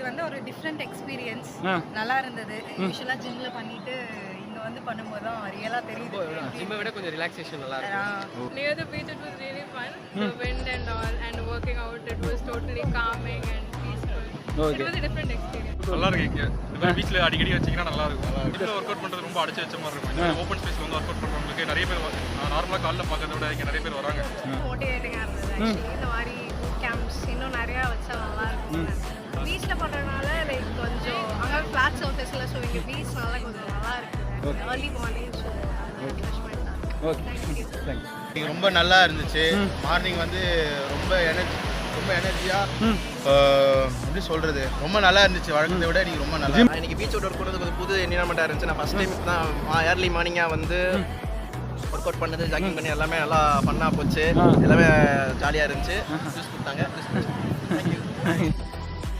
இது வந்து ஒரு டிஃப்ரெண்ட் எக்ஸ்பீரியன்ஸ். நல்லா இருந்தது. யூஷுவலா ஜிம்ல பண்ணிட்டு இங்க வந்து பண்ணும்போது தான் ரியலா தெரியுது. ஜிம்மை விட கொஞ்சம் ரிலாக்ஸேஷன் நல்லா இருக்கு. Near the beach, it was really fun. The wind and all, and working out, it was totally calming and peaceful. It was a different experience. நல்லா இருக்கு இங்க. இந்த பீச்ல அடிக்கடி வச்சீங்கன்னா நல்லா இருக்கும். இதுல வொர்க் அவுட் பண்றது ரொம்ப அடைச்சு வச்ச மாதிரி இருக்கும். இந்த ஓபன் ஸ்பேஸ்ல வந்து வொர்க் அவுட் பண்றவங்களுக்கு நிறைய பேர் நார்மலா காலைல பார்க்கறத விட இங்க நிறைய பேர் வராங்க. மோட்டிவேட்டிங்கா இருந்தது. ஆக்சுவலி இந்த மாதிரி பூட் கேம்ப்ஸ் இன்னும் நிறைய வச்சா நல்லா இருக்கும். பீச்ல பண்றதுனால லைக் கொஞ்சம் அங்க ஃபிளாட் சர்ஃபேஸ்ல சோ இங்க பீச் கொஞ்சம் நல்லா இருக்கு. early morning ஸோ ரிஃப்ரெஷ்மெண்ட் தான். Okay thanks. ரொம்ப நல்லா இருந்துச்சு. மார்னிங் வந்து ரொம்ப எனர்ஜியா எப்படி சொல்றது ரொம்ப நல்லா இருந்துச்சு. வழக்கத்தை விட நீங்க ரொம்ப நல்லா. இன்னைக்கு பீச் ஒர்க் பண்ணது கொஞ்சம் புது என்விரான்மெண்ட்டாக இருந்துச்சு. நான் ஃபஸ்ட் டைம் தான் ஏர்லி மார்னிங்காக வந்து ஒர்க் அவுட் பண்ணது, ஜாகிங் பண்ணி எல்லாமே நல்லா ஃபன்னாக போச்சு. எல்லாமே ஜாலியாக இருந்துச்சு. ஜூஸ் கொடுத்தாங்க. தேங்க்யூ.